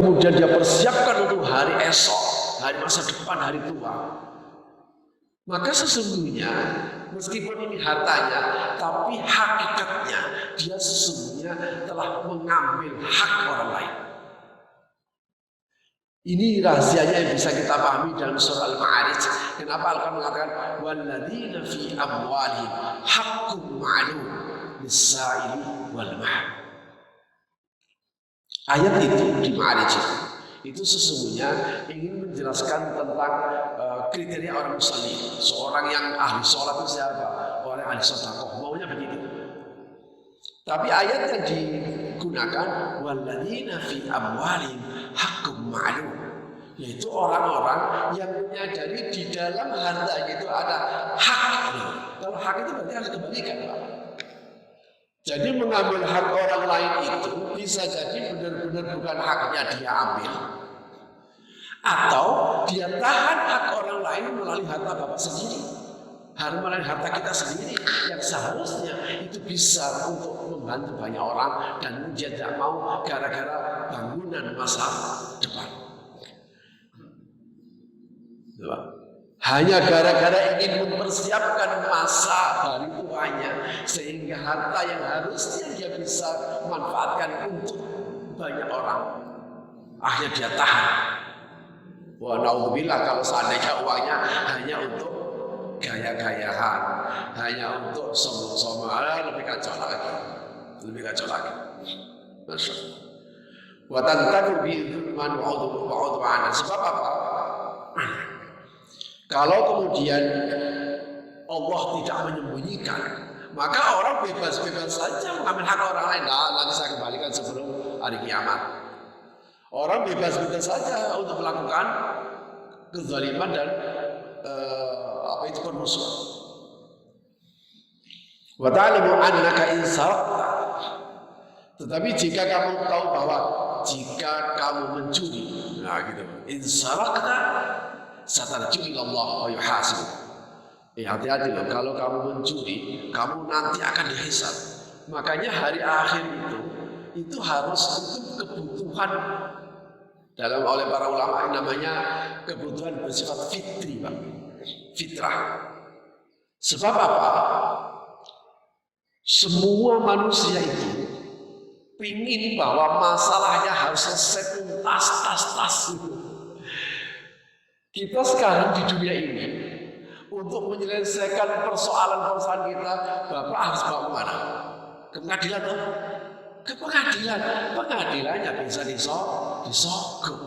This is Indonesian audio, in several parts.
kemudian dia persiapkan untuk hari esok, hari masa depan, hari tua, maka sesungguhnya meskipun ini hartanya, tapi hakikatnya dia sesungguhnya telah mengambil hak orang lain. Ini rahasianya yang bisa kita pahami dalam surah Al-Ma'arij. Kenapa Al-Quran mengatakan walladzina fi amwalihim haqqun ma'lum lis-sa'ili wal mahrum. Ayat itu di Ma'arij itu sesungguhnya ingin menjelaskan tentang kriteria orang muslim. Seorang yang ahli sholat itu siapa? Orang ahli sedekah, maunya begitu. Tapi ayat yang digunakan walladzina fi amwalihim haqqun ma'lum, yaitu orang-orang yang menyadari di dalam harta itu ada hak. Kalau hak itu berarti harus dikembalikan, Pak. Jadi mengambil hak orang lain itu bisa jadi benar-benar bukan haknya dia ambil, atau dia tahan hak orang lain melalui harta bapak sendiri, melalui harta kita sendiri yang seharusnya itu bisa untuk membantu banyak orang dan dia tidak mau gara-gara bangunan masa depan. Hanya gara-gara ingin mempersiapkan masa hari tuanya, sehingga harta yang harusnya dia bisa manfaatkan untuk banyak orang, akhirnya dia tahan. Wah, naudzubillah kalau seandainya uangnya hanya untuk gaya-gayaan, hanya untuk sombong-sombong, lebih kacau lagi. Masya Allah. Wa tantakur bi'idhulman wa'udwa'ana. Sebab apa? Kalau kemudian Allah tidak menyembunyikan, maka orang bebas-bebas saja mengambil hak orang lain. Nah, nanti saya kembalikan sebelum hari kiamat. Orang bebas-bebas saja untuk melakukan kezaliman dan permusuhan. Wa ta'lamu annaka in sarakta. Tetapi jika kamu tahu bahwa jika kamu mencuri, nah gitu, in sarakta satarju ilallah wa yuhasib. Hati-hati loh, kalau kamu mencuri, kamu nanti akan dihisab. Makanya hari akhir itu harus untuk kebutuhan dalam oleh para ulama namanya kebutuhan bersifat fitri, Pak. Fitrah. Sebab apa? Semua manusia itu ingin bahwa masalahnya harus selesai tuntas, tas. Kita sekarang di dunia ini untuk menyelesaikan persoalan-persoalan kita, Bapak harus bawa kemana? Ke pengadilan, ke pengadilan. Pengadilannya bisa disogok.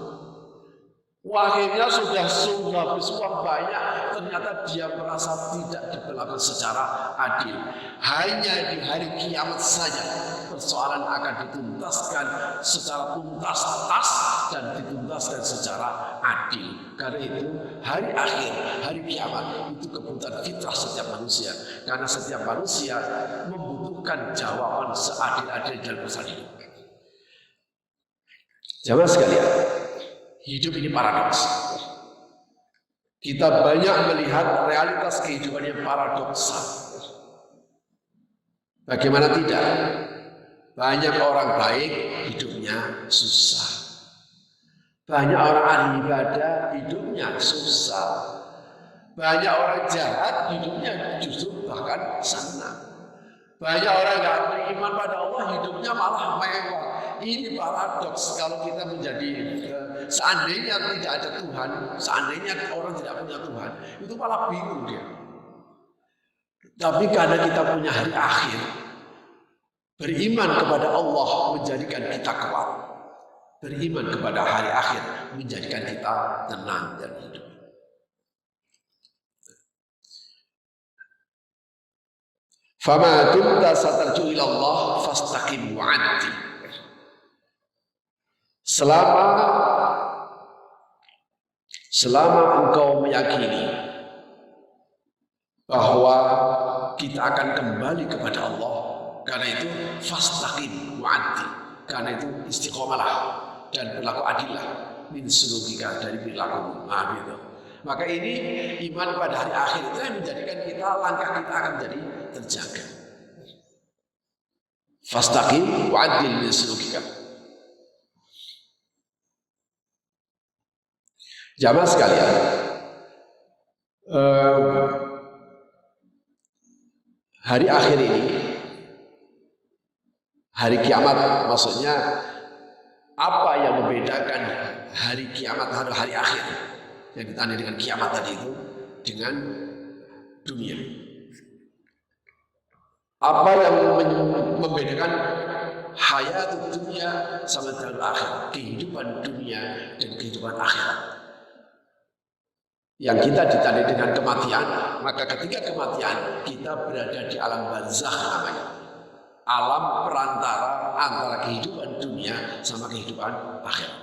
Wakilnya sudah habis uang banyak, ternyata dia merasa tidak diperlakukan secara adil. Hanya di hari kiamat saja persoalan akan dituntaskan secara tuntas dan dituntaskan secara adil. Karena itu hari akhir, hari kiamat itu kebutuhan fitrah setiap manusia. Karena setiap manusia membutuhkan jawaban seadil-adil dalam urusan hidup. Jamaah sekalian, hidup ini paradoks. Kita banyak melihat realitas kehidupan yang paradoksal. Bagaimana tidak? Banyak orang baik hidupnya susah. Banyak orang ahli ibadah hidupnya susah. Banyak orang jahat hidupnya justru bahkan senang. Banyak orang yang beriman pada Allah hidupnya malah mewah. Ini paradoks kalau kita menjadi seandainya tidak ada Tuhan, seandainya orang tidak punya Tuhan, itu malah bingung dia. Tapi karena kita punya hari akhir, beriman kepada Allah menjadikan kita kuat. Beriman kepada hari akhir menjadikan kita tenang dan hidup. Fama dumta satarju ilallah fastaqim wa'addi. Selama engkau meyakini bahwa kita akan kembali kepada Allah, karena itu fastaqim wa'addi, karena itu istiqomalah dan berlaku adillah min sulukika, dari perilaku. Nah, gitu. Maka ini iman pada hari akhir itu yang menjadikan kita, langkah kita akan menjadi terjaga. Fastaqim wa'adil min sulukika. Jamaah sekalian, hari akhir ini, hari kiamat, maksudnya apa yang membedakan hari kiamat atau hari akhir yang ditandai dengan kiamat tadi itu dengan dunia? Apa yang membedakan hayat dunia sama dengan akhir, kehidupan dunia dan kehidupan akhirat? Yang kita ditandai dengan kematian, maka ketika kematian kita berada di alam barzakh namanya, alam perantara antara kehidupan dunia sama kehidupan akhirat.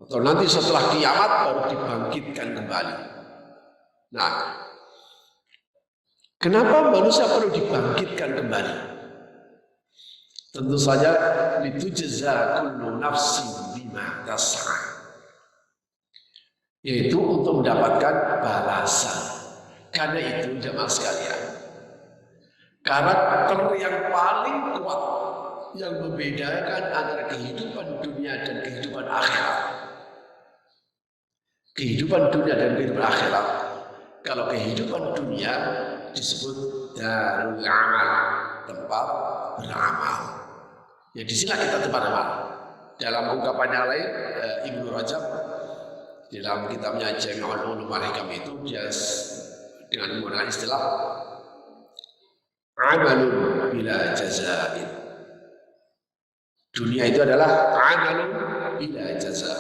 Atau nanti setelah kiamat baru dibangkitkan kembali. Nah, kenapa manusia perlu dibangkitkan kembali? Tentu saja litujza kullu nafsin bima tas'a, yaitu untuk mendapatkan balasan. Karena itu jemaah sekalian, karakter yang paling kuat yang membedakan antara kehidupan dunia dan kehidupan akhirat. Kehidupan dunia dan kehidupan akhirat, kalau kehidupan dunia disebut darul amal, tempat beramal. Ya disinilah kita tempat amal. Dalam ungkapannya lain, Ibnu Rajab dalam kitabnya Jami'ul Ulum wal Hikam itu dia dengan menggunakan istilah amalun bila jazain. Dunia itu adalah amalun bila jaza,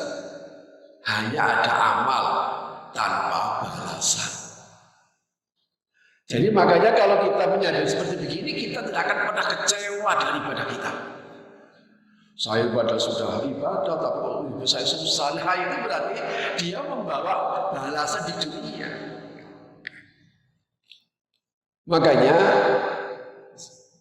hanya ada amal tanpa balasan. Jadi makanya kalau kita menyadari seperti begini, kita tidak akan pernah kecewa dengan ibadah kita. Saya ibadah sudah ibadah, tapi saya susah. Itu berarti dia membawa balasan di dunia. Makanya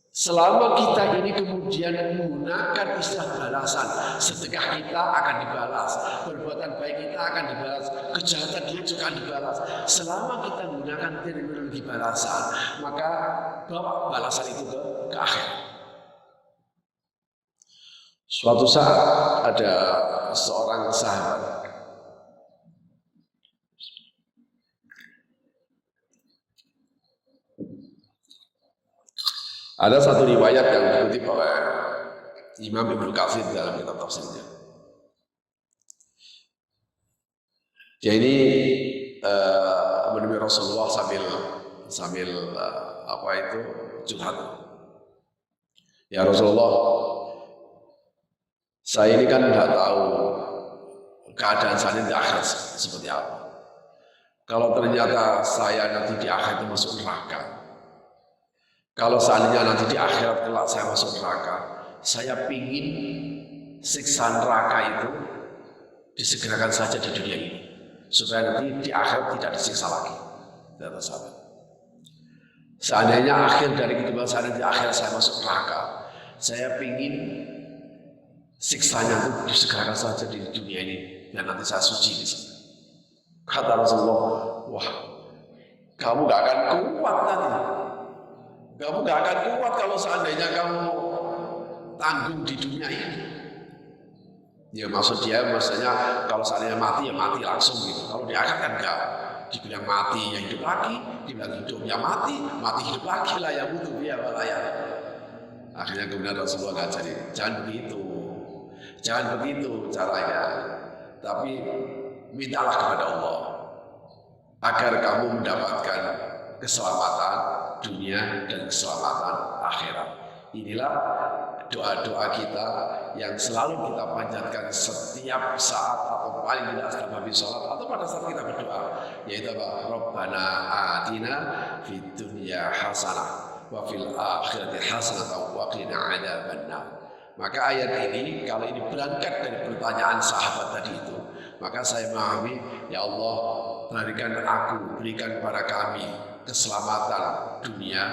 selama kita ini kemudian menggunakan istilah balasan, sedekah kita akan dibalas, perbuatan baik kita akan dibalas, kejahatan dia juga akan dibalas. Selama kita menggunakan terminologi balasan, maka bawa balasan itu ke akhir. Suatu saat ada seorang sahabat, ada satu riwayat yang dikutip oleh Imam Ibnu Katsir dalam kitab tafsirnya. Dia ini menemui Rasulullah sambil curhat. Ya Rasulullah, saya ini kan tidak tahu keadaan saya di akhirat seperti apa. Kalau ternyata saya nanti di akhirat masuk neraka, kalau seandainya nanti di akhirat kelak saya masuk neraka, saya pingin siksa neraka itu disegerakan saja di dunia ini, supaya nanti di akhirat tidak disiksa lagi. Seandainya akhir dari kehidupan saya di akhirat saya masuk neraka, saya pingin siksanya itu disegerakan saja di dunia ini, dan nanti saya suci di sana. Kata Rasulullah, wah, kamu gak akan kuat nanti. Kamu gak akan kuat kalau seandainya kamu tanggung di dunia ini. Ya maksudnya kalau seandainya mati ya mati langsung gitu. Kalau di akhirat kan enggak. Dibilang mati ya hidup lagi, dibilang hidup ya mati hidup lagi lah ya butuh ya balaya. Akhirnya kemudian Rasulullah nggak jadi, jangan begitu caranya. Tapi mintalah kepada Allah agar kamu mendapatkan keselamatan dunia dan keselamatan akhirat. Inilah doa-doa kita yang selalu kita panjatkan setiap saat atau paling tidak setelah habis sholat atau pada saat kita berdoa, yaitu apa? Rabbana atina fid dunya hasanah wa fil akhirati hasanah wa qina adzabannar. Maka ayat ini, kalau ini berangkat dari pertanyaan sahabat tadi itu, maka saya memahami, ya Allah, berikan kepada kami keselamatan dunia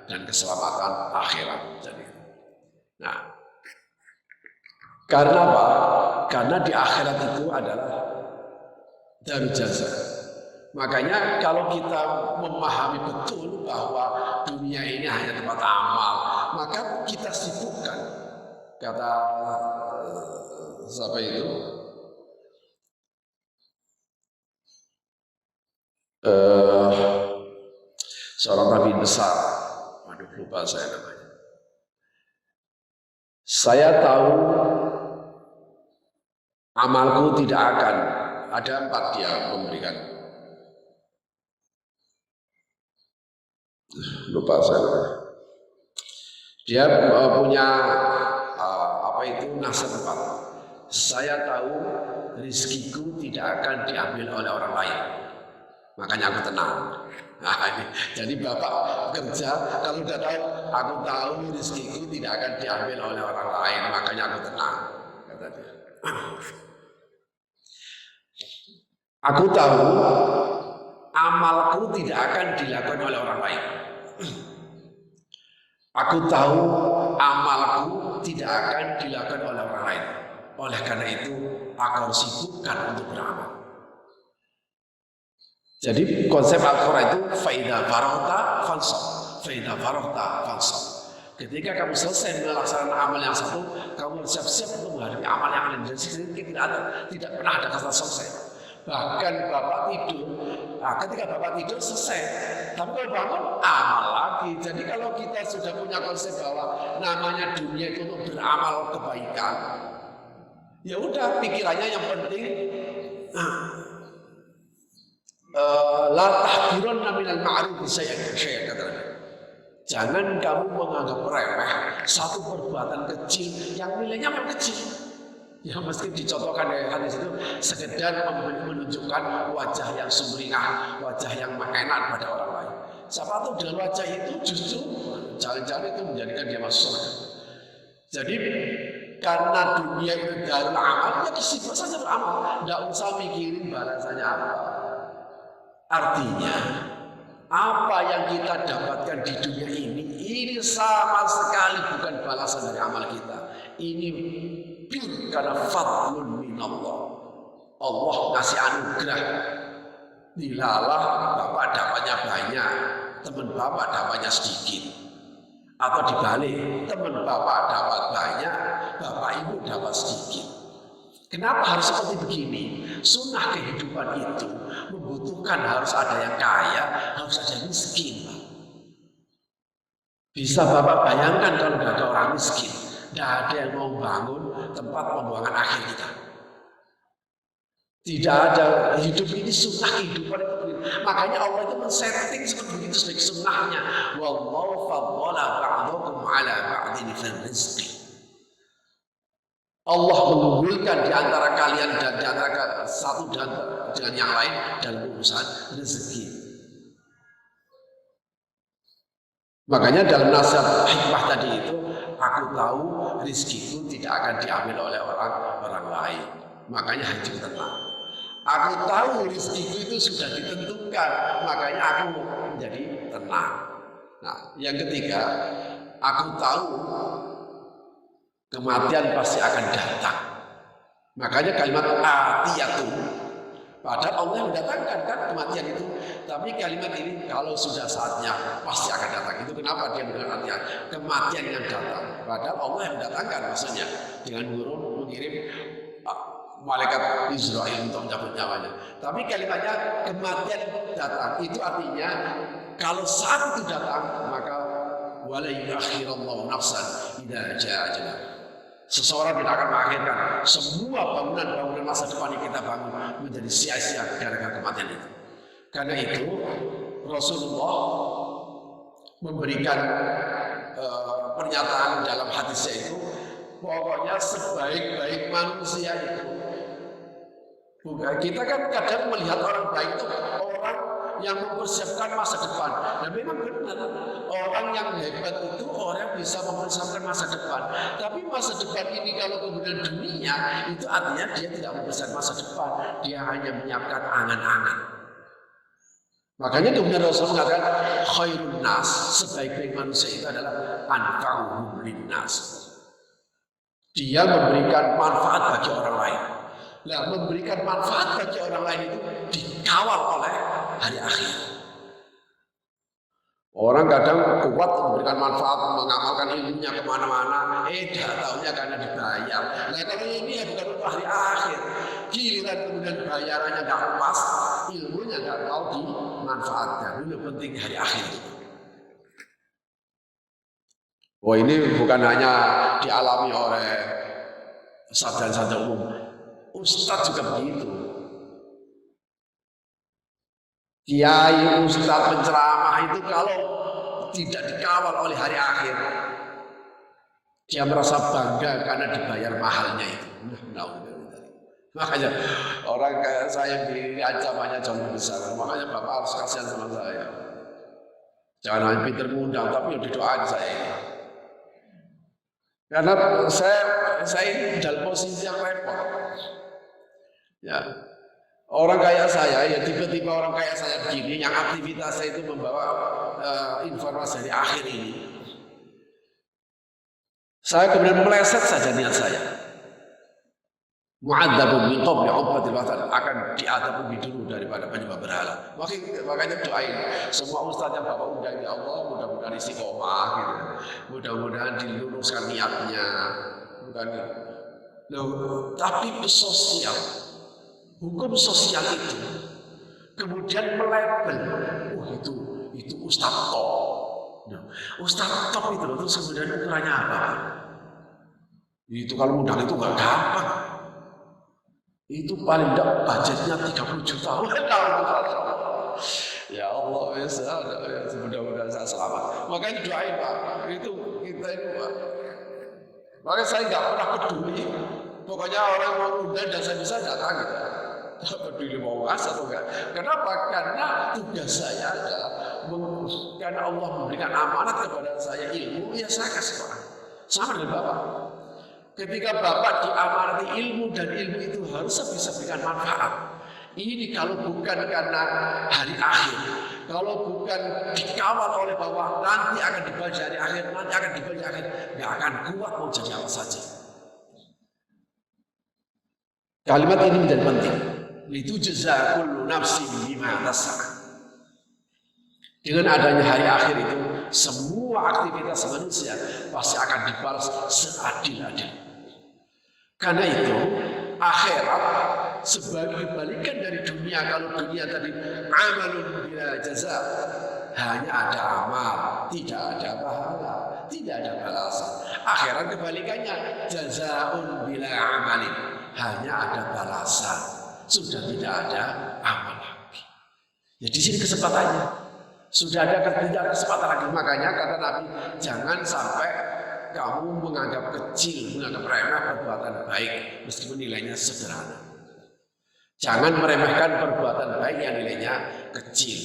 dan keselamatan akhirat. Jadi, nah, karena apa? Karena di akhirat itu adalah darul jaza. Makanya kalau kita memahami betul bahwa dunia ini hanya tempat amal, maka kita sibukkan. Kata siapa itu? eh, seorang tabi'in besar, waduh lupa saya namanya. Saya tahu amalku tidak akan, ada 4 dia memberikan, lupa saya namanya. Dia punya apa itu nasihat 4. Saya tahu rizkiku tidak akan diambil oleh orang lain, makanya aku tenang. Nah ini, jadi bapak kerja kalau udah tahu, aku tahu rizkiku tidak akan diambil oleh orang lain, makanya aku tenang, kata dia. Aku tahu amalku tidak akan dilakukan oleh orang lain. Aku tahu amalku tidak akan dilakukan oleh orang lain. Oleh karena itu, aku harus sibukkan untuk beramal. Jadi konsep Al-Quran itu faida farahta fansab, faida farahta fansab. Ketika kamu selesai melaksanakan amal yang satu, kamu siap-siap untuk menghadapi amal yang lain. Dan tidak pernah ada kata selesai. Bahkan bapak tidur, ketika bapak tidur selesai. Tapi kalau bangun amal lagi. Jadi kalau kita sudah punya konsep bahwa namanya dunia itu untuk beramal kebaikan, ya udah pikirannya yang penting. La tahqirunna minal ma'ruf syai'an, kata Nabi. Jangan kamu menganggap remeh satu perbuatan kecil yang nilainya memang kecil. Ya meski dicontohkan dari hadis itu sekedar menunjukkan wajah yang sumringah, wajah yang enak pada orang lain. Siapa tahu dengan wajah itu justru jangan-jangan itu menjadikan dia masuk surga. Jadi karena dunia itu darul amal, ya disibuk saja beramal, tidak usah mikirin balasannya apa. Artinya, apa yang kita dapatkan di dunia ini sama sekali bukan balasan dari amal kita. Ini pure karena fadlun minallah. Allah ngasih anugerah. Dilalah bapak dapatnya banyak, teman bapak dapatnya sedikit. Atau dibalik, teman bapak dapat banyak, bapak ibu dapat sedikit. Kenapa harus seperti begini? Sunnah kehidupan itu membutuhkan harus ada yang kaya, harus ada yang miskin. Bisa bapak bayangkan kalau tidak ada orang miskin, tidak ada yang mau bangun tempat pembuangan akhir kita. Tidak ada, hidup ini sunnah kehidupan itu. Makanya Allah itu men-setting seperti itu sebagai sunnahnya. Wallahu faddala ba'dakum 'ala ba'din fil rizqi. Allah mengunggulkan di antara kalian dan di antara satu dan dengan yang lain dalam urusan rezeki. Makanya dalam nasihat hikmah tadi itu, aku tahu rezekiku tidak akan diambil oleh orang lain. Makanya hidup tenang. Aku tahu rezekiku itu sudah ditentukan, makanya aku menjadi tenang. Nah, yang ketiga, aku tahu kematian pasti akan datang. Makanya kalimat atiyatun. Padahal Allah yang mendatangkan kan kematian itu. Tapi kalimat ini kalau sudah saatnya pasti akan datang. Itu kenapa dia mengatakan artinya kematian yang datang. Padahal Allah yang mendatangkan maksudnya. Dengan mengirim malaikat Israel untuk mencabut nyawanya. Tapi kalimatnya kematian datang. Itu artinya kalau saat itu datang maka wala yuakhirallahu nafsan idza jaa ajaluha. Seseorang tidak akan mengakhirkan semua bangunan-bangunan masa depan yang kita bangun menjadi sia-sia gara-gara kematian itu. Karena itu Rasulullah memberikan pernyataan dalam hadisnya itu, pokoknya sebaik-baik manusia itu. Bukan, kita kan kadang melihat orang baik itu orang yang mempersiapkan masa depan. Dan memang benar, orang yang hebat itu orang bisa mempersiapkan masa depan. Tapi masa depan ini kalau kemudian dunia, itu artinya dia tidak mempersiapkan masa depan. Dia hanya menyiapkan angan-angan. Makanya kemudian Rasul mengatakan khairun nas, sebaik-baik manusia itu adalah anfa'uhum linnas. Dia memberikan manfaat bagi orang lain. Nah, memberikan manfaat bagi orang lain itu dikawal oleh hari akhir. Orang kadang kuat memberikan manfaat, mengamalkan ilmunya kemana-mana, tidak tahunya karena dibayar. Nah kalau ini ya bukan untuk hari akhir. Giliran kemudian bayarannya nggak pas, ilmunya nggak tahu dimanfaatkan. Ini penting hari akhir itu. Oh ini bukan hanya dialami oleh sarjana umum, ustadz juga begitu. Kiai, ustadz, penceramah itu kalau tidak dikawal oleh hari akhir, dia merasa bangga karena dibayar mahalnya itu. Makanya orang kayak saya di ancamannya jauh besar. Makanya Bapak harus kasihan sama saya. Jangan hanya pinter ngundang, tapi didoain saya. Karena saya ini dalam posisi yang repot. Ya. Orang kayak saya, ya tiba-tiba orang kayak saya begini, yang aktivitas saya itu membawa informasi dari akhir ini. Saya kemudian meleset saja niat saya. Mu'adzabun min qabli ubbatil watan, akan diadab lebih dulu daripada penyembah berhala. Makanya doain semua ustaz yang Bapak undang, ya Allah, mudah-mudahan istiqomah gitu. Mudah-mudahan diluruskan niatnya. Tapi sosial, hukum sosial itu kemudian melabel, itu ustaz top. Ustaz top itu terus kemudian ukurannya apa? Itu kalau undang itu nggak gampang. Itu paling tidak budgetnya 30 juta. Ya Allah, mudah-mudahan saya selamat. Makanya doain Pak, itu kita itu Pak. Makanya saya nggak pernah peduli. Pokoknya orang mau undang dan saya bisa datang gitu. Tidak peduli mau ngasih atau enggak. Kenapa? Karena tugas saya adalah karena Allah memberikan amanat kepada saya ilmu, ya saya kasih orang. Sama dengan Bapak. Ketika Bapak diamanati ilmu dan ilmu itu harus bisa berikan manfaat. Ini kalau bukan karena hari akhir, kalau bukan dikawal oleh bahwa nanti akan dibaca hari akhir, nanti akan dibaca akhir, nggak akan kuat mau jadi apa saja. Kalimat ini menjadi penting. Litujza kullu nafsin bima tas'a. Dengan adanya hari akhir itu, semua aktivitas manusia pasti akan dibalas seadil-adil. Karena itu, akhirat sebagai kebalikan dari dunia. Kalau dunia tadi amalun bila jaza, hanya ada amal, tidak ada pahala, tidak ada balasan. Akhirat kebalikannya, jazaun bila amalin, hanya ada balasan, sudah tidak ada amal lagi. Ya di sini kesempatannya. Sudah ada kesempatan lagi. Makanya kata Nabi, jangan sampai kamu menganggap kecil, menganggap remeh perbuatan baik meskipun nilainya sederhana. Jangan meremehkan perbuatan baik yang nilainya kecil.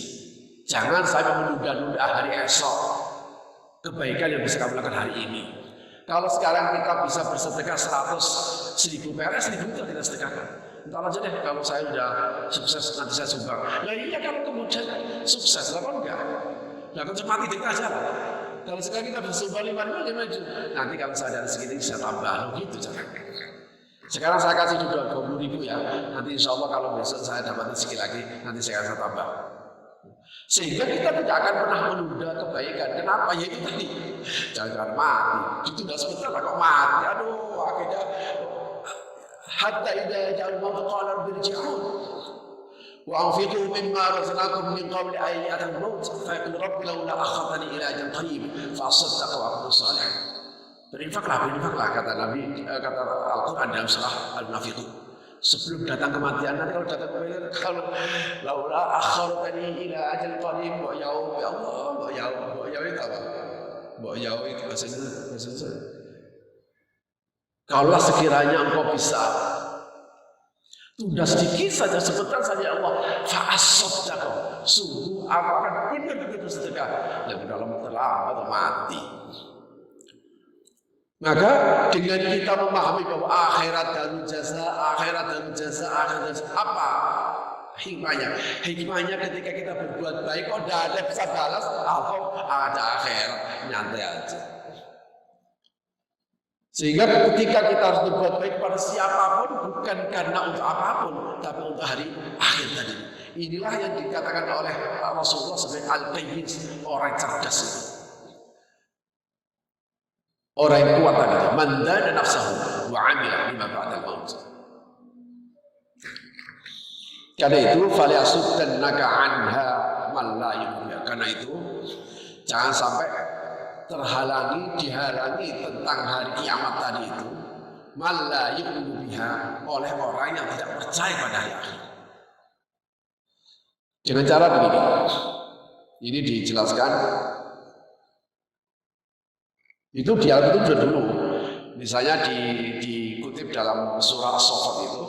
Jangan sampai menunda-nunda hari esok kebaikan yang bisa kamu lakukan hari ini. Kalau sekarang kita bisa bersedekah 100.000 perak, 1.000 kita sedekahkan. Entah aja deh, kalau saya sudah sukses nanti saya sumbang. Nah iya kalau kemudian sukses, lah kan enggak? Lah kan cuma titik aja lah. Kalau sekarang kita bisa sumbang 5 juta, nanti kalau saya ada segini bisa tambah, gitu caranya. Sekarang saya kasih juga 20.000 ya. Nanti insya Allah kalau besok saya dapat rezeki lagi, nanti saya akan tambah. Sehingga kita tidak akan pernah menunda kebaikan. Kenapa? Ya itu tadi. Jangan mati. Ditunda sebentar lah kok mati. Aduh, akhirnya hatta idza ja'al maut qala rabbi irji'un. Wa anfiqu mimma razaqnakum min qabli an ya'tiya al-maut fa yaqul rabbi laula akhartani ila ajalin qarib fa asaddaq wa akun salih. Berinfaklah kata Nabi, kata Al-Quran dalam surah Al-Munafiqun. Sebelum datang kematian, nanti kalau datang kematian, kalau laula akhartani ila ajalin qarib, ya Allah, ya itu apa? Ya itu bahasa Indonesia. Kalaulah sekiranya engkau bisa tunda sedikit saja, sebentar saja Allah, fa'asaddaq, sungguh aku akan benar-benar sedekah. Dan dalam terlambat atau mati. Maka dengan kita memahami bahwa akhirat dan jasa, apa hikmahnya? Hikmahnya ketika kita berbuat baik, kok tidak ada bisa balas, atau ada akhirat, nyantai aja. Sehingga ketika kita harus berbuat baik pada siapapun, bukan karena untuk apapun, tapi untuk hari akhir tadi. Inilah yang dikatakan oleh Rasulullah sebagai al-qayyin, orang cerdas itu. Orang yang kuat tadi, man dana nafsahu wa 'amila lima ba'dal maut. Karena itu falyasuddannaka anha man la yu'minu. Karena itu jangan sampai dihalangi tentang hari kiamat tadi itu man la yu'minu biha oleh orang yang tidak percaya pada hari akhir. Dengan cara begini. Ini dijelaskan. Itu dialog itu dulu. Misalnya dikutip dalam surah As-Saffat itu.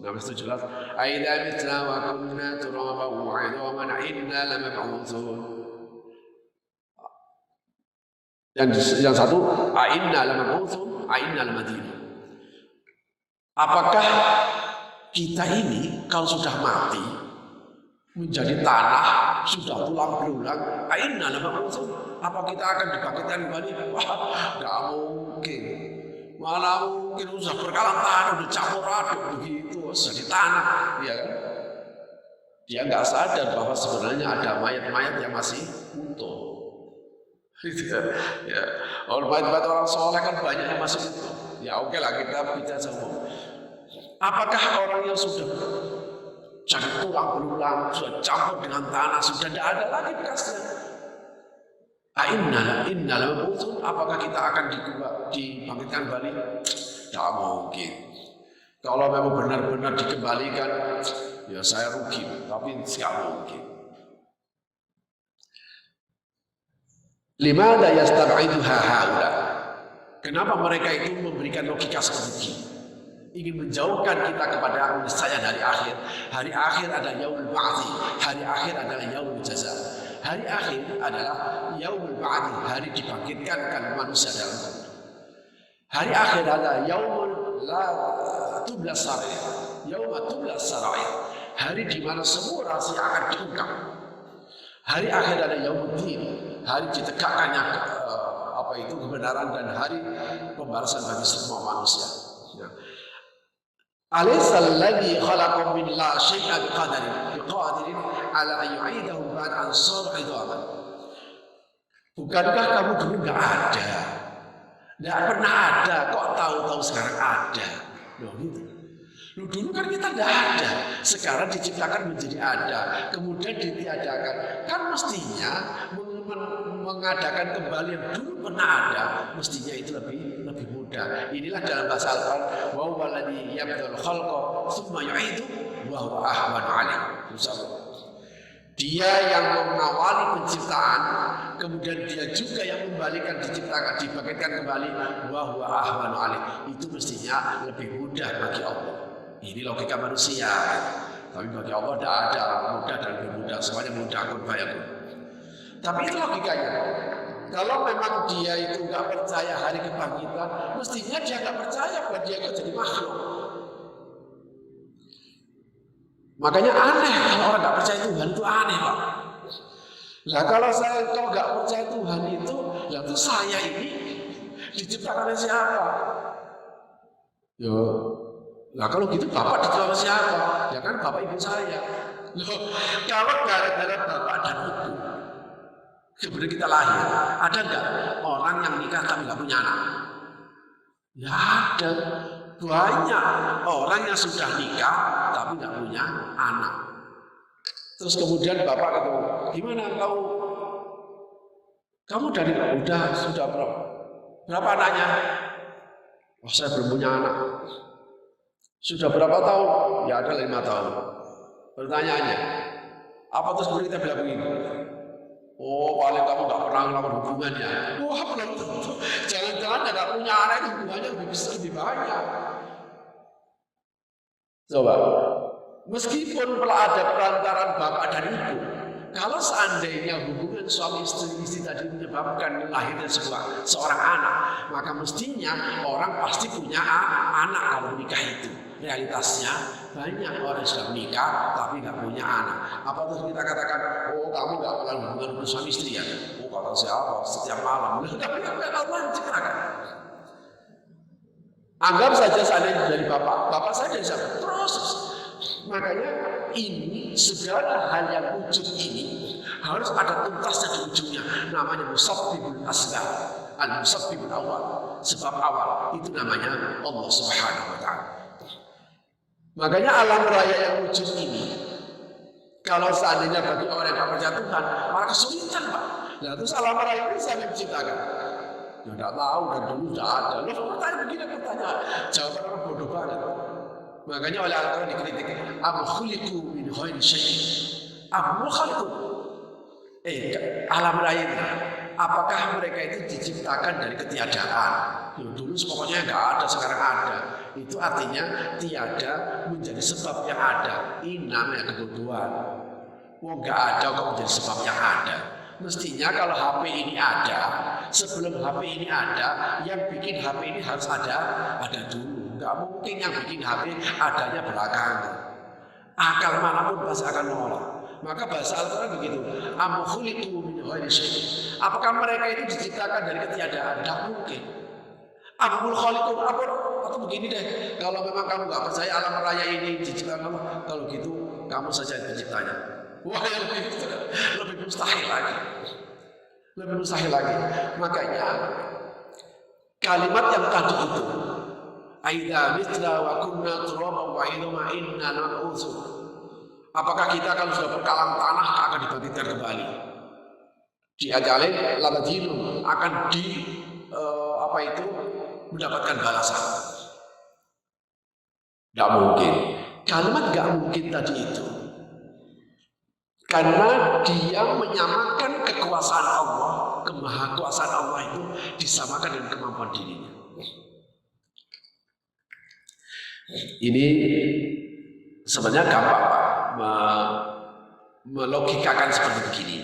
Nama itu jelas. Aidza mitna wa kunna turaban wa 'idhaman inna lamab'utsun. Yang satu, inna lamab'utsun, inna lamadinun. Apakah kita ini kalau sudah mati menjadi tanah, sudah tulang belulang, inna lamab'utsun? Apa kita akan dibangkitkan kembali? Wah, enggak mungkin. Mana mungkin sudah berkalang tanah, udah campur aduk begitu, jadi tanah, ya kan? Dia nggak sadar bahwa sebenarnya ada mayat-mayat yang masih utuh. Ya, mayat-mayat orang soleh kan banyak yang masih utuh. Ya oke lah kita bicara sama. Apakah orang yang sudah jadi tulang belulang, sudah campur dengan tanah, sudah tidak ada lagi bekasnya? Inna lamab'utsun, apakah kita akan dibangkitkan kembali? Tidak mungkin. Kalau memang benar-benar dikembalikan, ya saya rugi, tapi tidak mungkin. Limadha yastab'iduha haula? Kenapa mereka itu memberikan logika seperti ini? Ingin menjauhkan kita kepada niscaya dari akhir. Hari akhir adalah yaumul ba'tsi, hari akhir adalah yaumul jaza. Hari akhir adalah yaumul ba'tsi, hari dibangkitkan manusia dalam kubur. Hari akhir adalah yaumul la tubla sarair, yauma tubla sarair, hari di mana semua rahasia akan diungkap. Hari akhir adalah yaumuddin, hari ditegakkannya kebenaran dan hari pembalasan bagi semua manusia. Ya. Alaysal ladzi khalaqakum min la syai'a biqadirin ala an yu'idahu ba'da an sara idhaman. Bukankah kamu dulu enggak ada? Enggak pernah ada, kok tahu-tahu sekarang ada? Loh gitu. Loh, dulu kan kita enggak ada, sekarang diciptakan menjadi ada, kemudian ditiadakan. Kan mestinya mengadakan kembali yang dulu pernah ada, mestinya itu lebih mudah. Inilah dalam bahasa Al-Quran, wa huwa alladzi yabda'ul khalqa tsumma yu'idu wa huwa ahwanu 'alaihi. Dia yang mengawali penciptaan, kemudian dia juga yang membalikan dibangkitkan kembali, wa huwa ahwanu 'alaihi. Itu mestinya lebih mudah bagi Allah. Ini logika manusia. Tapi bagi Allah tidak ada mudah dan lebih mudah, semuanya mudah kun fayakun. Tapi itu logikanya. Kalau memang dia itu nggak percaya hari kebangkitan, mestinya dia nggak percaya bahwa dia akan jadi makhluk. Makanya aneh kalau orang nggak percaya Tuhan, itu aneh Pak. Lah kalau nggak percaya Tuhan itu, ya itu saya ini diciptakan oleh siapa? Yo, lah kalau gitu Bapak diciptakan oleh siapa? Ya kan Bapak ibu saya. Loh, kalau gara-gara Bapak dan Ibu sebelum kita lahir, ada nggak orang yang nikah tapi nggak punya anak? Ya ada, banyak orang yang sudah nikah tapi nggak punya anak. Terus kemudian bapak ketemu, gimana kamu sudah berapa anaknya? Oh saya belum punya anak. Sudah berapa tahun? Ya ada 5 tahun. Pertanyaannya, apa terus kita bilang begini? Oh, paling kamu nggak pernah melakukan hubungannya. Wah, belum tentu. Jangan-jangan nggak punya anak, hubungannya lebih banyak. Coba, meskipun ada perantaran bapak dan ibu, kalau seandainya hubungan suami istri tadi menyebabkan lahirnya seorang anak, maka mestinya orang pasti punya anak kalau menikah itu. Realitasnya banyak orang yang sudah menikah tapi nggak punya anak. Apa terus kita katakan, oh kamu nggak pernah hubungan suami istri ya? Oh kata siapa? Setiap malam. Tapi Allah yang ciptakan. Anggap saja seandainya dari bapak saya dari siapa? Terus. Makanya ini segala hal yang wujud ini harus ada tuntasnya di ujungnya. Namanya musabbibul asbab, al-musabbibul awal. Sebab awal itu namanya Allah Subhanahu wa Ta'ala. Makanya alam raya yang wujud ini, kalau seandainya bagi orang yang percaya Tuhan, malah kesulitan Pak. Nah terus alam raya ini siapa yang menciptakan? Ya tidak tahu, dan dulu tidak ada. Loh pertanyaan begini pertanyaan, jawaban orang bodoh banget. Makanya oleh Al-Quran dikritik, am khuliqu min ghairi syai'. Am khuliqu. Alam raya ini, apakah mereka itu diciptakan dari ketiadaan? Ya, dulu pokoknya nggak ada, sekarang ada. Itu artinya tiada menjadi sebab yang ada. Ini namanya kebodohan. Oh nggak ada kok menjadi sebab yang ada. Mestinya kalau HP ini ada, sebelum HP ini ada, yang bikin HP ini harus ada dulu. Nggak mungkin yang bikin HP adanya belakangan. Akal manapun pasti akan menolak. Maka bahasa Al-Quran begitu. Am khuliqu min ghairi syai'. Apakah mereka itu diciptakan dari ketiadaan? Tidak mungkin. Amul khaliqun atau begini deh. Kalau memang kamu nggak percaya alam raya ini diciptakan Allah, kalau gitu kamu saja penciptanya. Wah, lebih mustahil lagi. Lebih mustahil lagi. Makanya kalimat yang tadi itu, aidza mitra wa kunna turaban wa idama inna na'udzu. Apakah kita kalau sudah berkalang tanah akan dibangkitkan kembali? Diajalin ladadinu akan mendapatkan balasan. Tidak mungkin. Kalimat tidak mungkin tadi itu. Karena dia menyamakan kekuasaan Allah, kemahakuasaan Allah itu disamakan dengan kemampuan dirinya. Ini sebenarnya gampang Pak melogikakan seperti begini.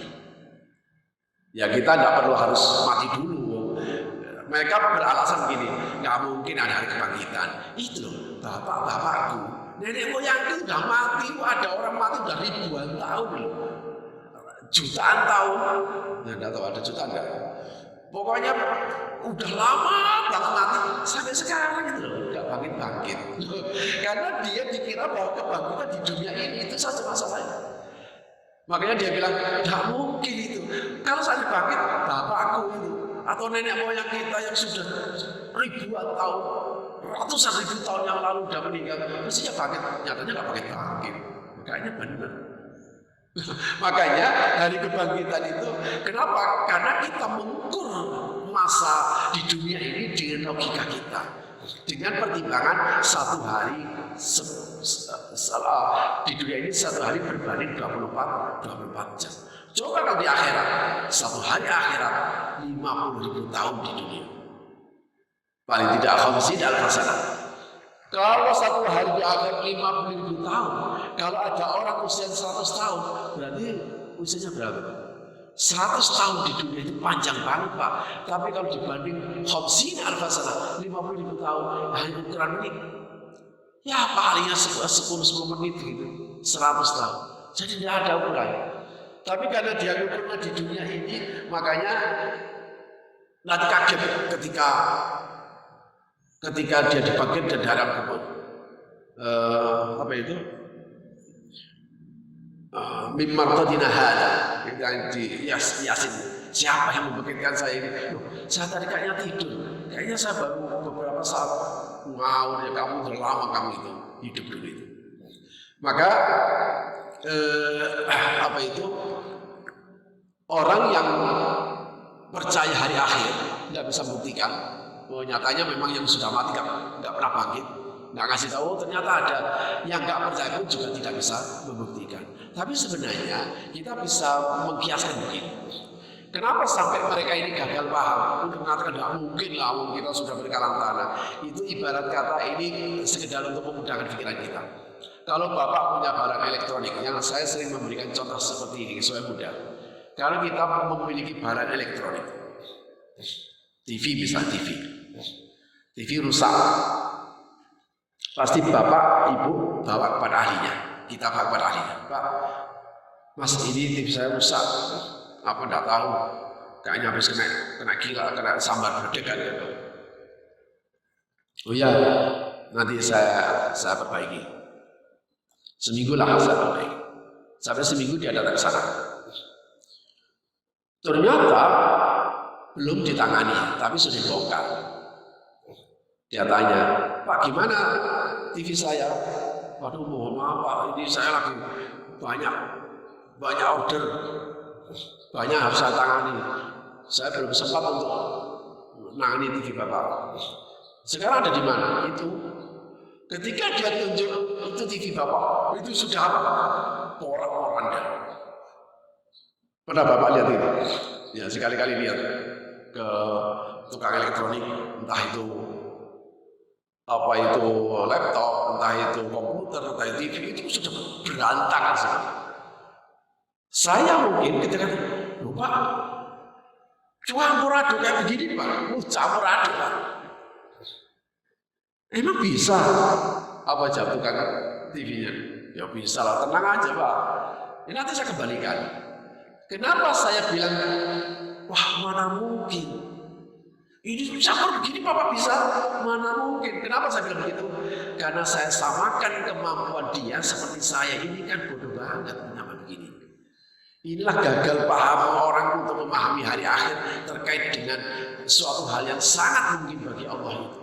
Ya kita tidak perlu harus mati dulu. Mereka beralasan begini, nggak mungkin ada hari kebangkitan. Itu loh, bapak-bapakku, nenek moyangku udah mati, ada orang mati udah ribuan tahun loh, jutaan tahun. Nah, nggak tahu ada jutaan nggak? Pokoknya udah lama banget mati sampai sekarang itu loh, nggak bangkit-bangkit. Karena dia dikira bahwa kebangkitan di dunia ini itu saja masalahnya. Makanya dia bilang, nggak mungkin itu. Kalau saya bangkit, bapakku itu atau nenek moyang kita yang sudah ribuan tahun, ratusan ribu tahun yang lalu sudah meninggal, mestinya bangkit. Nyatanya nggak bangkit. Makanya benar. Makanya hari kebangkitan itu, kenapa? Karena kita mengukur masa di dunia ini dengan logika kita, dengan pertimbangan satu hari di dunia ini satu hari berbanding 24 jam. Coba kalau di akhirat, satu hari akhirat 50.000 tahun di dunia. Paling tidak khamsin al-hasanah. Kalau satu hari di akhirat 50.000 tahun, kalau ada orang usia 100 tahun, berarti usianya berapa? 100 tahun di dunia itu panjang banget Pak. Tapi kalau dibanding khamsin al-hasanah 50.000 tahun, hanya ukuran menit. Ya palingnya 10 menit gitu, 100 tahun. Jadi tidak ada ukuran. Tapi karena dia ukurnya di dunia ini, makanya nanti kaget ketika dia dipanggil dan dalam kubur. Apa itu? Min martadina hada, yang di Yasin. Siapa yang membangkitkan saya ini? Loh, saya tadi kayaknya tidur. Kayaknya saya baru beberapa saat ngawur ya, kamu udah lama kamu itu hidup dulu itu. Maka apa itu? Orang yang percaya hari akhir tidak bisa membuktikan. Oh, nyatanya memang yang sudah mati nggak pernah bangkit, nggak ngasih tahu ternyata ada. Yang nggak percaya pun juga tidak bisa membuktikan. Tapi sebenarnya kita bisa mengkiaskan begini. Kenapa sampai mereka ini gagal paham? Untuk mengatakan tidak mungkin lah, kita sudah berkalang tanah. Itu ibarat kata ini sekedar untuk memudahkan pikiran kita. Kalau Bapak punya barang elektronik, yang saya sering memberikan contoh seperti ini supaya mudah. Kalau kita memiliki barang elektronik, TV misalnya TV rusak, pasti Bapak, Ibu bawa kepada ahlinya. Kita bawa kepada ahlinya. Pak, Mas ini TV saya rusak. Apa enggak tahu, kayaknya habis kena gila, kena sambar berdekan gitu. Oh ya, nanti saya perbaiki. Seminggu lah saya perbaiki. Sampai seminggu dia datang ke sana. Ternyata belum ditangani, tapi sudah dibongkar. Dia tanya, Pak gimana TV saya? waduh mohon maaf Pak, ini saya lagi banyak order, banyak harus saya tangani. Saya belum sempat untuk menangani TV Bapak. Sekarang ada di mana? Itu ketika dia tunjuk itu TV Bapak, itu sudah apa? Porak-poranda. Pernah Bapak lihat itu? Ya sekali-kali lihat ke tukang elektronik, entah itu apa itu laptop, entah itu komputer, entah itu TV, itu sudah berantakan sekali. Saya mungkin ketika lupa campur aduk kayak begini Pak, campur aduk Pak. Emang bisa apa jatuhkan TV-nya? Ya bisa lah, tenang aja Pak. Ini nanti saya kembalikan. Kenapa saya bilang, wah mana mungkin? Ini campur begini Bapak bisa? Mana mungkin? Kenapa saya bilang begitu? Karena saya samakan kemampuan dia seperti saya. Ini kan bodoh banget menyamakan begini. Inilah gagal paham orang untuk memahami hari akhir terkait dengan suatu hal yang sangat mungkin bagi Allah itu.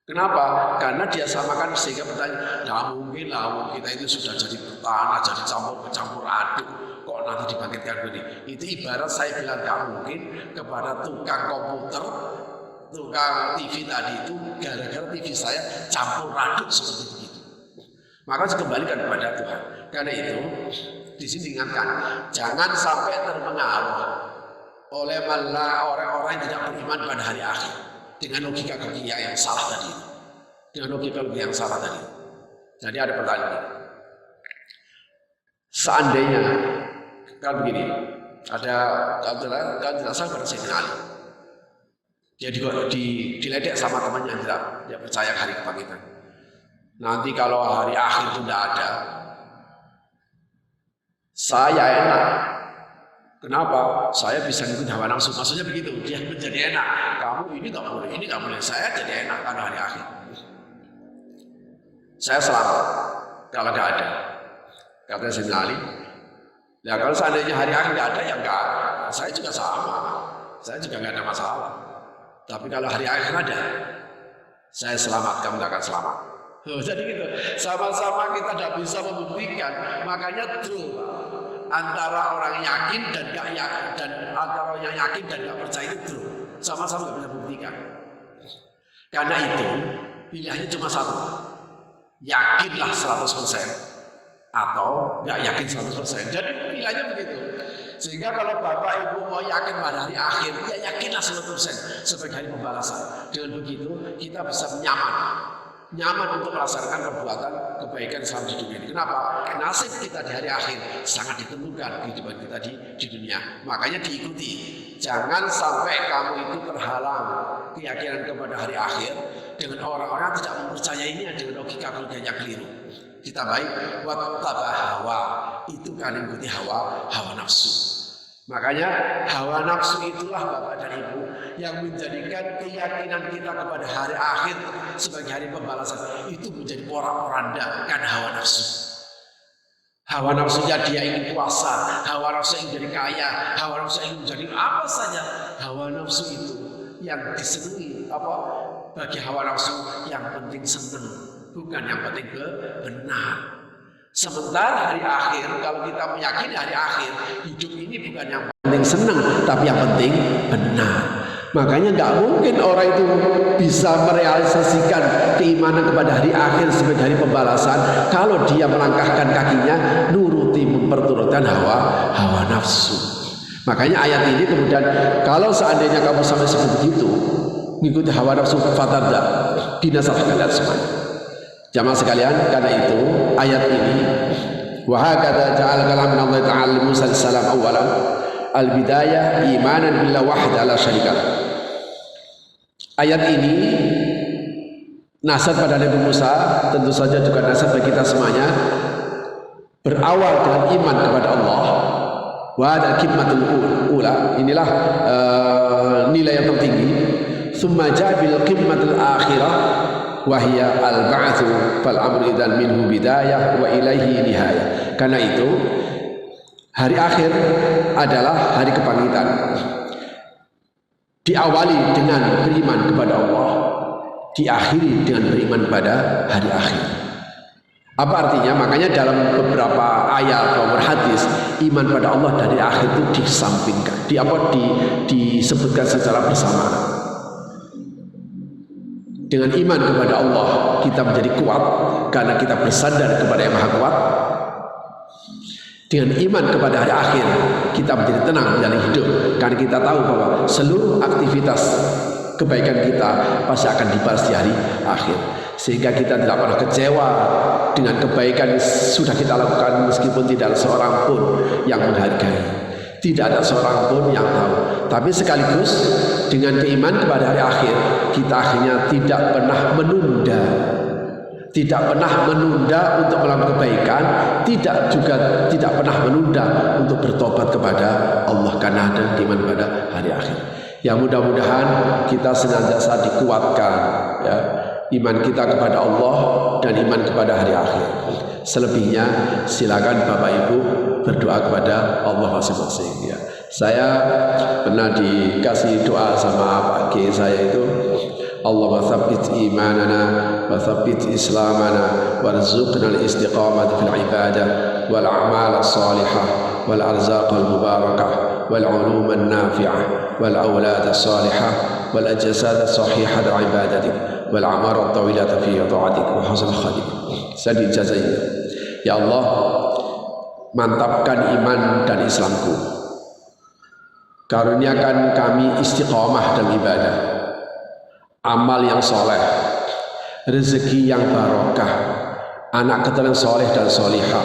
Kenapa? Karena dia samakan sehingga bertanya, nah mungkin lah kita itu sudah jadi tanah, jadi campur aduk, kok nanti dibangkitkan begini. Itu ibarat saya bilang gak mungkin kepada tukang komputer, tukang TV tadi itu, gara-gara TV saya campur aduk seperti begitu. Maka saya kembalikan kepada Tuhan. Karena itu, di sini diingatkan, jangan sampai terpengaruh oleh malah orang-orang yang tidak beriman pada hari akhir. Dengan logika yang salah tadi. Dengan logika yang salah tadi. Jadi ada pertanyaan. Seandainya kalau begini, ada kalau tidak salah pada Sayyidina Ali. Dia diledek sama temannya yang tidak percaya hari kebangkitan. Nanti kalau hari akhir itu tidak ada, saya enak. Kenapa? Saya bisa ngikut hawa nafsu. Maksudnya begitu, dia menjadi enak. Kamu ini nggak boleh, ini nggak boleh. Saya jadi enak karena hari akhir. Saya selamat kalau nggak ada. Kata Sayyidina Ali. Ya kalau seandainya hari akhir nggak ada, ya nggak. Saya juga sama. Saya juga nggak ada masalah. Tapi kalau hari akhir ada, saya selamat, kamu nggak akan selamat. Jadi gitu. Sama-sama kita tidak bisa membuktikan. Makanya true. Antara orang yakin dan gak yakin, dan antara orang yang yakin dan gak percaya itu sama-sama gak bisa buktikan. Karena itu pilihannya cuma satu, yakinlah 100% atau gak yakin 100%. Jadi pilihannya begitu. Sehingga kalau Bapak Ibu mau yakin pada hari akhir, ya yakinlah 100% sebagai hari pembalasan. Dengan begitu kita bisa nyaman untuk melaksanakan perbuatan kebaikan selama di dunia ini. Kenapa? Nasib kita di hari akhir sangat ditentukan kehidupan kita di dunia. Makanya diikuti. Jangan sampai kamu itu terhalang keyakinan kepada hari akhir dengan orang-orang tidak mempercayainya dengan logika yang keliru. Kita baik wattaba hawa, itu kan ikuti hawa nafsu. Makanya hawa nafsu itulah Bapak dan Ibu yang menjadikan keyakinan kita kepada hari akhir sebagai hari pembalasan itu menjadi porak-poranda karena hawa nafsu. Hawa nafsunya dia ingin puasa, hawa nafsu ingin jadi kaya, hawa nafsu ingin menjadi apa saja. Hawa nafsu itu yang disenangi bagi hawa nafsu yang penting senang, bukan yang penting benar. Sementara hari akhir, kalau kita meyakini hari akhir, hidup ini bukan yang penting senang, tapi yang penting benar. Makanya nggak mungkin orang itu bisa merealisasikan keimanan kepada hari akhir sebagai hari pembalasan kalau dia melangkahkan kakinya nuruti memperturutkan hawa nafsu. Makanya ayat ini kemudian kalau seandainya kamu sampai seperti itu mengikuti hawa nafsu fatarda binasakan dan semuanya. Jamaah sekalian, karena itu ayat ini wa hakadha ja'al kalam Allah ta'ala Musa salam awalan al-bidayah imanan billah wahda la syarika. Ayat ini nasihat pada Nabi Musa, tentu saja juga nasihat bagi kita semuanya, berawal dengan iman kepada Allah. Wa hadha qimmatul ula, inilah nilai yang tertinggi. Tsumma jabil qimmatul akhirah wahya al-ba'tsu fal amru idzan minhu bidayah wa ilaihi nihayah. Karena itu hari akhir adalah hari kebangkitan. Diawali dengan beriman kepada Allah, diakhiri dengan beriman pada hari akhir. Apa artinya? Makanya dalam beberapa ayat atau hadis, iman pada Allah dari akhir itu disampingkan, disebutkan secara bersamaan. Dengan iman kepada Allah kita menjadi kuat karena kita bersandar kepada yang Maha Kuat. Dengan iman kepada hari akhir kita menjadi tenang menjalani hidup karena kita tahu bahwa seluruh aktivitas kebaikan kita pasti akan dibalas di hari akhir, sehingga kita tidak pernah kecewa dengan kebaikan yang sudah kita lakukan meskipun tidak ada seorang pun yang menghargai, tidak ada seorang pun yang tahu. Tapi sekaligus dengan keimanan kepada hari akhir kita akhirnya tidak pernah menunda untuk melakukan kebaikan, tidak pernah menunda untuk bertobat kepada Allah karena ada iman pada hari akhir. Ya, mudah-mudahan kita senantiasa dikuatkan ya, iman kita kepada Allah dan iman kepada hari akhir. Selebihnya silakan Bapak Ibu berdoa kepada Allah masing-masing ya. Saya pernah dikasih doa sama Pak Kiai saya itu, Allahumma tsabbit imanana wa tsabbit islamana warzuqna al-istiqamata fil ibadah wal a'mal as-salihah wal arzaq al-mubarakah wal ulum an-nafi'ah wal awlad as-salihah wal ajsad as-sahihah li ibadatik wal a'mar at-tawilah fi ta'atik wa husn khatim. Saya dijazai, ya Allah, mantapkan iman dan Islamku, karuniakan kami istiqamah dalam ibadah, amal yang soleh, rezeki yang barokah, anak keturunan soleh dan solihah,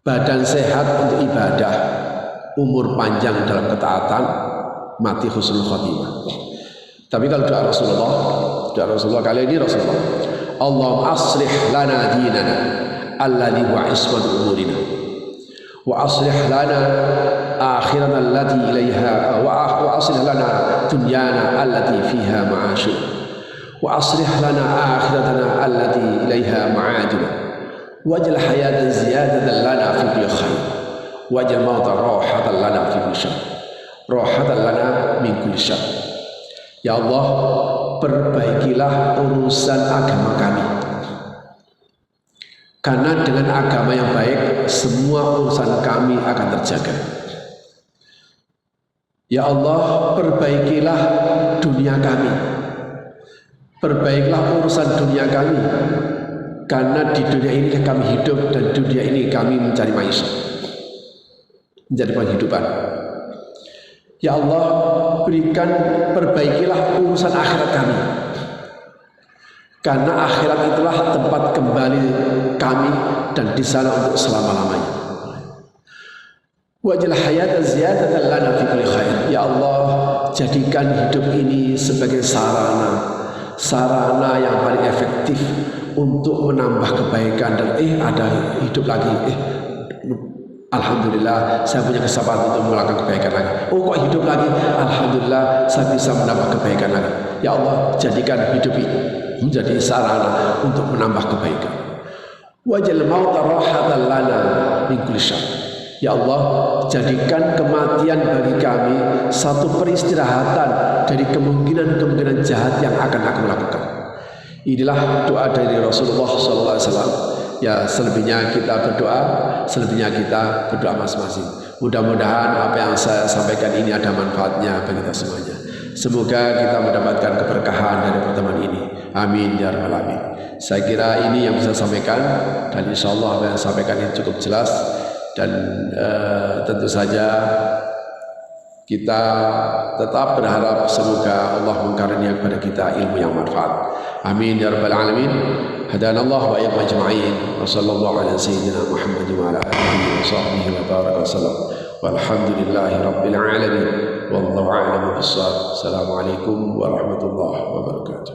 badan sehat untuk ibadah, umur panjang dalam ketaatan, mati husnul khotimah. Tapi kalau doa Rasulullah kali ini Rasulullah, Allahumma aslih lana dinana alladhi huwa ismatu umurina wa aslih lana akhirana allati ilaiha wa aslih lana dunyana allati fiha ma'ashuna wa aslih lana akhiratana allati ilaiha ma'aduna waj'al hayatan ziyadatan lana fi kulli khair waj'al mauta rahatan lana fi kulli syarr rahatan lana min kulli syarr. Ya Allah, perbaikilah urusan agama kami, karena dengan agama yang baik semua urusan kami akan terjaga. Ya Allah, perbaikilah dunia kami, perbaikilah urusan dunia kami, karena di dunia ini kami hidup dan dunia ini kami mencari maisha, mencari penghidupan. Ya Allah, perbaikilah urusan akhirat kami, karena akhirat itulah tempat kembali kami dan di sana untuk selama-lamanya. Waj'al hayatan ziyadatan lana fi kulli khair. Ya Allah, jadikan hidup ini sebagai sarana yang paling efektif untuk menambah kebaikan dan ada hidup lagi. Alhamdulillah, saya punya kesempatan untuk melakukan kebaikan lagi. Oh, kok hidup lagi? Alhamdulillah, saya bisa menambah kebaikan lagi. Ya Allah, jadikan hidup ini menjadi sarana untuk menambah kebaikan. Waj'al mauta rahatan lana min kulli syarr. Ya Allah, jadikan kematian bagi kami satu peristirahatan dari kemungkinan-kemungkinan jahat yang akan aku lakukan. Inilah doa dari Rasulullah SAW. Ya, selebihnya kita berdoa masing-masing. Mudah-mudahan apa yang saya sampaikan ini ada manfaatnya bagi kita semuanya. Semoga kita mendapatkan keberkahan dari pertemuan ini. Amin ya rabbal alamin. Saya kira ini yang bisa saya sampaikan, dan insya Allah apa yang saya sampaikan ini cukup jelas, dan tentu saja kita tetap berharap semoga Allah mengkaruniakan kepada kita ilmu yang manfaat. Amin ya rabbal alamin. Hadanallahu wa iyyakum ajma'in. Wa sallallahu ala sayyidina Muhammad wa ala alihi wa sahbihi wa baraka wa sallam. Walhamdulillahi rabbil alamin. Wallahu a'lam bis-shawab. Assalamualaikum warahmatullahi wabarakatuh.